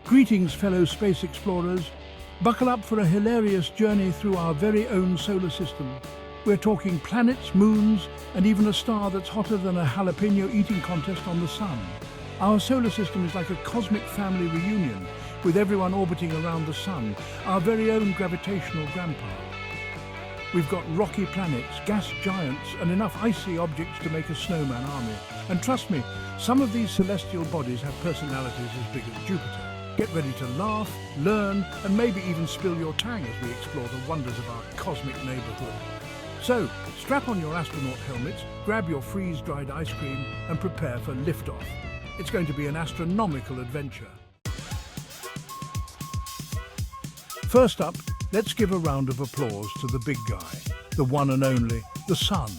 Greetings, fellow space explorers. Buckle up for a hilarious journey through our very own solar system. We're talking planets, moons, and even a star that's hotter than a jalapeno eating contest on the sun. Our solar system is like a cosmic family reunion, with everyone orbiting around the sun, our very own gravitational grandpa. We've got rocky planets, gas giants, and enough icy objects to make a snowman army. And trust me, some of these celestial bodies have personalities as big as Jupiter. Get ready to laugh, learn, and maybe even spill your tang as we explore the wonders of our cosmic neighborhood. So, strap on your astronaut helmets, grab your freeze-dried ice cream, and prepare for liftoff. It's going to be an astronomical adventure. First up, let's give a round of applause to the big guy, the one and only, the Sun.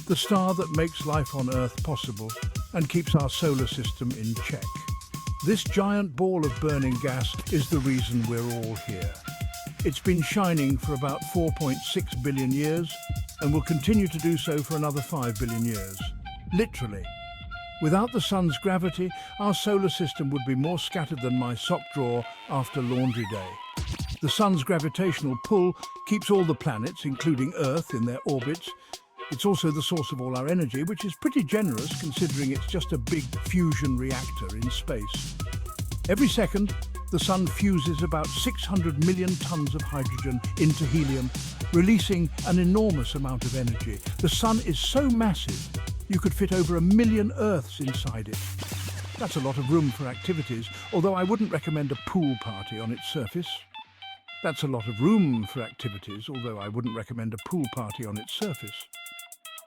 The star that makes life on Earth possible and keeps our solar system in check. This giant ball of burning gas is the reason we're all here. It's been shining for about 4.6 billion years and will continue to do so for another 5 billion years. Literally. Without the sun's gravity, our solar system would be more scattered than my sock drawer after laundry day. The sun's gravitational pull keeps all the planets, including Earth, in their orbits. It's also the source of all our energy, which is pretty generous considering it's just a big fusion reactor in space. Every second, the sun fuses about 600 million tons of hydrogen into helium, releasing an enormous amount of energy. The sun is so massive, you could fit over 1 million Earths inside it. That's a lot of room for activities, although I wouldn't recommend a pool party on its surface. That's a lot of room for activities, although I wouldn't recommend a pool party on its surface.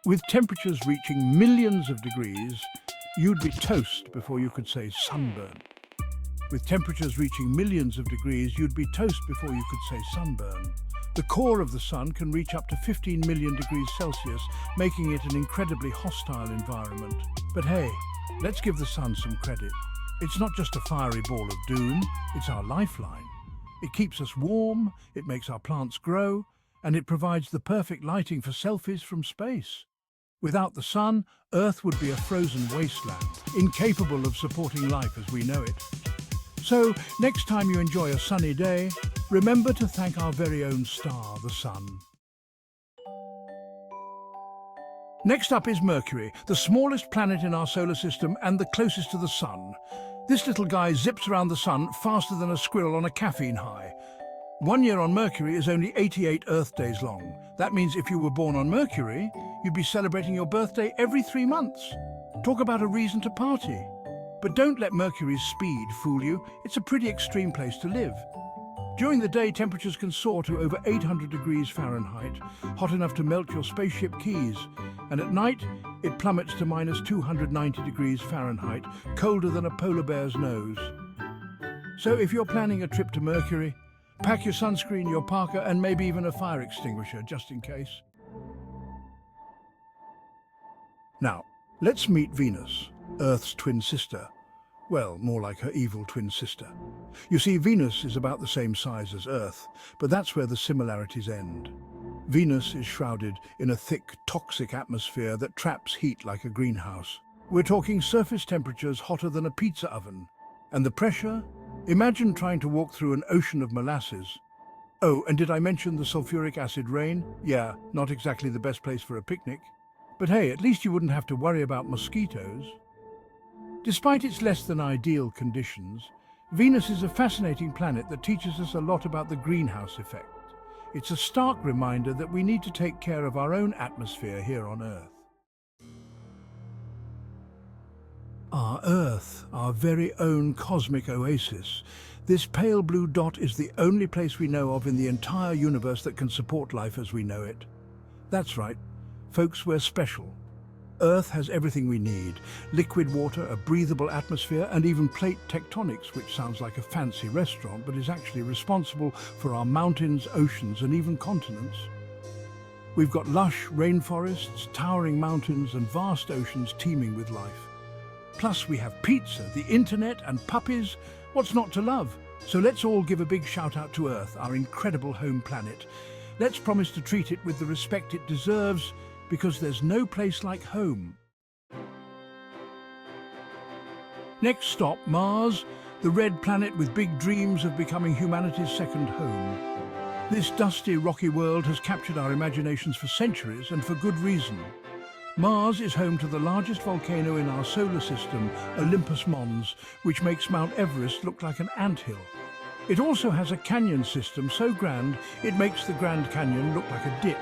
With temperatures reaching millions of degrees, you'd be toast before you could say sunburn. With temperatures reaching millions of degrees, you'd be toast before you could say sunburn. The core of the sun can reach up to 15 million degrees Celsius, making it an incredibly hostile environment. But hey, let's give the sun some credit. It's not just a fiery ball of doom, it's our lifeline. It keeps us warm, it makes our plants grow, and it provides the perfect lighting for selfies from space. Without the sun, Earth would be a frozen wasteland, incapable of supporting life as we know it. So, next time you enjoy a sunny day, remember to thank our very own star, the sun. Next up is Mercury, the smallest planet in our solar system and the closest to the sun. This little guy zips around the sun faster than a squirrel on a caffeine high. 1 year on Mercury is only 88 Earth days long. That means if you were born on Mercury, you'd be celebrating your birthday every 3 months. Talk about a reason to party. But don't let Mercury's speed fool you. It's a pretty extreme place to live. During the day, temperatures can soar to over 800 degrees Fahrenheit, hot enough to melt your spaceship keys. And at night, it plummets to minus 290 degrees Fahrenheit, colder than a polar bear's nose. So if you're planning a trip to Mercury, pack your sunscreen, your parka, and maybe even a fire extinguisher, just in case. Now, let's meet Venus, Earth's twin sister. Well, more like her evil twin sister. You see, Venus is about the same size as Earth, but that's where the similarities end. Venus is shrouded in a thick, toxic atmosphere that traps heat like a greenhouse. We're talking surface temperatures hotter than a pizza oven. And the pressure? Imagine trying to walk through an ocean of molasses. Oh, and did I mention the sulfuric acid rain? Yeah, not exactly the best place for a picnic. But hey, at least you wouldn't have to worry about mosquitoes. Despite its less than ideal conditions, Venus is a fascinating planet that teaches us a lot about the greenhouse effect. It's a stark reminder that we need to take care of our own atmosphere here on Earth. Our Earth, our very own cosmic oasis. This pale blue dot is the only place we know of in the entire universe that can support life as we know it. That's right, folks, we're special. Earth has everything we need: liquid water, a breathable atmosphere, and even plate tectonics, which sounds like a fancy restaurant, but is actually responsible for our mountains, oceans, and even continents. We've got lush rainforests, towering mountains, and vast oceans teeming with life. Plus, we have pizza, the internet, and puppies. What's not to love? So let's all give a big shout out to Earth, our incredible home planet. Let's promise to treat it with the respect it deserves, because there's no place like home. Next stop, Mars, the red planet with big dreams of becoming humanity's second home. This dusty, rocky world has captured our imaginations for centuries, and for good reason. Mars is home to the largest volcano in our solar system, Olympus Mons, which makes Mount Everest look like an anthill. It also has a canyon system so grand it makes the Grand Canyon look like a ditch.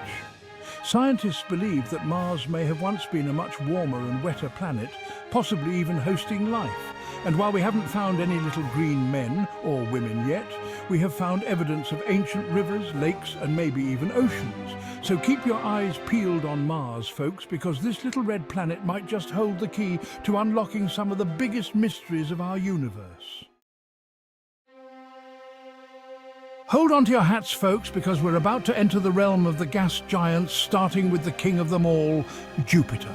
Scientists believe that Mars may have once been a much warmer and wetter planet, possibly even hosting life. And while we haven't found any little green men or women yet, we have found evidence of ancient rivers, lakes, and maybe even oceans. So keep your eyes peeled on Mars, folks, because this little red planet might just hold the key to unlocking some of the biggest mysteries of our universe. Hold on to your hats, folks, because we're about to enter the realm of the gas giants, starting with the king of them all, Jupiter.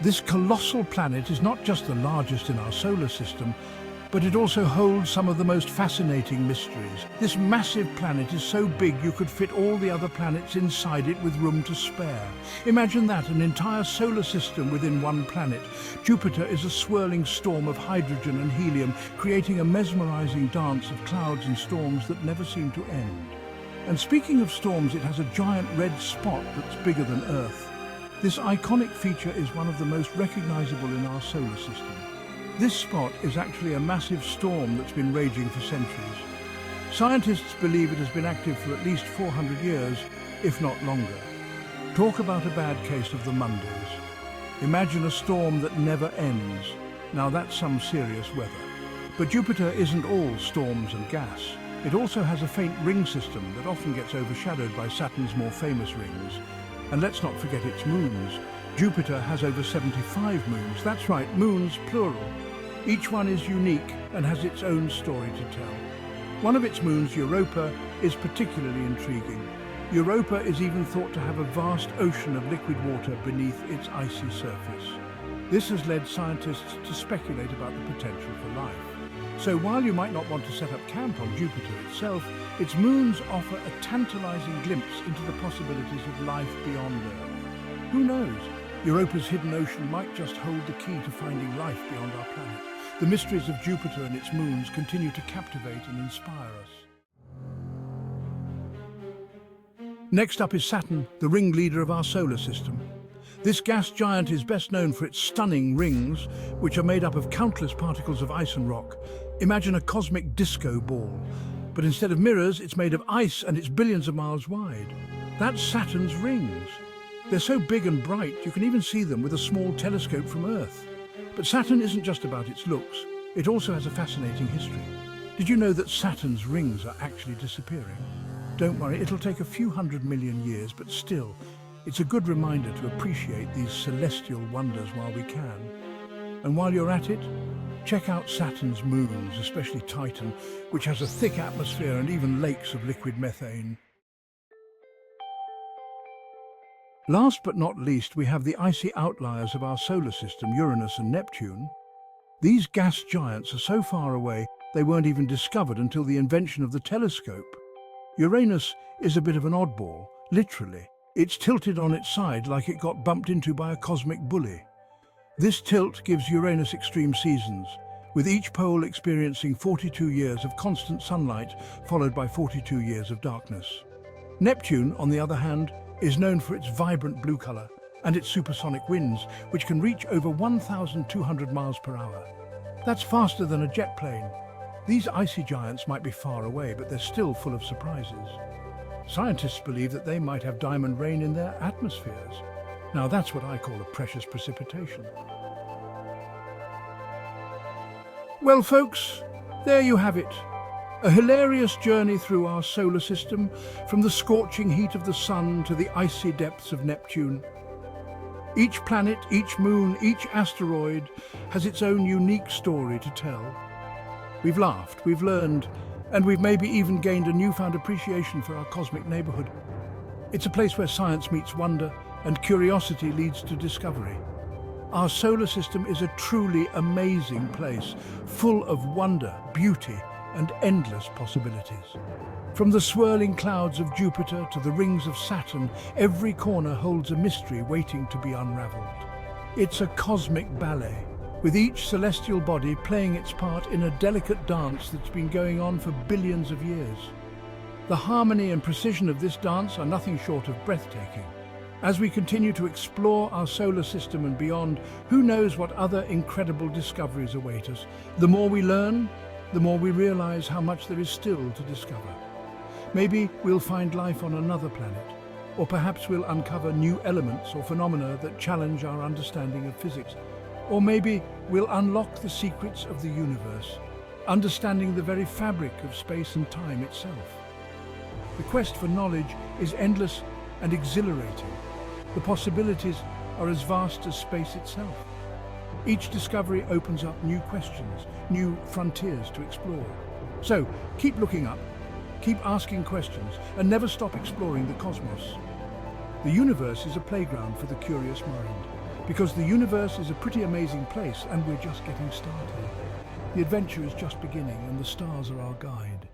This colossal planet is not just the largest in our solar system, but it also holds some of the most fascinating mysteries. This massive planet is so big you could fit all the other planets inside it with room to spare. Imagine that, an entire solar system within one planet. Jupiter is a swirling storm of hydrogen and helium, creating a mesmerizing dance of clouds and storms that never seem to end. And speaking of storms, it has a giant red spot that's bigger than Earth. This iconic feature is one of the most recognizable in our solar system. This spot is actually a massive storm that's been raging for centuries. Scientists believe it has been active for at least 400 years, if not longer. Talk about a bad case of the Mondays. Imagine a storm that never ends. Now that's some serious weather. But Jupiter isn't all storms and gas. It also has a faint ring system that often gets overshadowed by Saturn's more famous rings. And let's not forget its moons. Jupiter has over 75 moons. That's right, moons plural. Each one is unique and has its own story to tell. One of its moons, Europa, is particularly intriguing. Europa is even thought to have a vast ocean of liquid water beneath its icy surface. This has led scientists to speculate about the potential for life. So while you might not want to set up camp on Jupiter itself, its moons offer a tantalizing glimpse into the possibilities of life beyond Earth. Who knows? Europa's hidden ocean might just hold the key to finding life beyond our planet. The mysteries of Jupiter and its moons continue to captivate and inspire us. Next up is Saturn, the ringleader of our solar system. This gas giant is best known for its stunning rings, which are made up of countless particles of ice and rock. Imagine a cosmic disco ball. But instead of mirrors, it's made of ice and it's billions of miles wide. That's Saturn's rings. They're so big and bright, you can even see them with a small telescope from Earth. But Saturn isn't just about its looks. It also has a fascinating history. Did you know that Saturn's rings are actually disappearing? Don't worry, it'll take a few 100 million years, but still, it's a good reminder to appreciate these celestial wonders while we can. And while you're at it, check out Saturn's moons, especially Titan, which has a thick atmosphere and even lakes of liquid methane. Last but not least, we have the icy outliers of our solar system, Uranus and Neptune. These gas giants are so far away, they weren't even discovered until the invention of the telescope. Uranus is a bit of an oddball, literally. It's tilted on its side like it got bumped into by a cosmic bully. This tilt gives Uranus extreme seasons, with each pole experiencing 42 years of constant sunlight, followed by 42 years of darkness. Neptune, on the other hand, is known for its vibrant blue color and its supersonic winds, which can reach over 1,200 miles per hour. That's faster than a jet plane. These icy giants might be far away, but they're still full of surprises. Scientists believe that they might have diamond rain in their atmospheres. Now that's what I call a precious precipitation. Well, folks, there you have it. A hilarious journey through our solar system, from the scorching heat of the sun to the icy depths of Neptune. Each planet, each moon, each asteroid has its own unique story to tell. We've laughed, we've learned, and we've maybe even gained a newfound appreciation for our cosmic neighborhood. It's a place where science meets wonder and curiosity leads to discovery. Our solar system is a truly amazing place, full of wonder, beauty, and endless possibilities. From the swirling clouds of Jupiter to the rings of Saturn, every corner holds a mystery waiting to be unraveled. It's a cosmic ballet, with each celestial body playing its part in a delicate dance that's been going on for billions of years. The harmony and precision of this dance are nothing short of breathtaking. As we continue to explore our solar system and beyond, who knows what other incredible discoveries await us. The more we learn, the more we realize how much there is still to discover. Maybe we'll find life on another planet, or perhaps we'll uncover new elements or phenomena that challenge our understanding of physics. Or maybe we'll unlock the secrets of the universe, understanding the very fabric of space and time itself. The quest for knowledge is endless and exhilarating. The possibilities are as vast as space itself. Each discovery opens up new questions, new frontiers to explore. So, keep looking up, keep asking questions, and never stop exploring the cosmos. The universe is a playground for the curious mind, because the universe is a pretty amazing place and we're just getting started. The adventure is just beginning and the stars are our guide.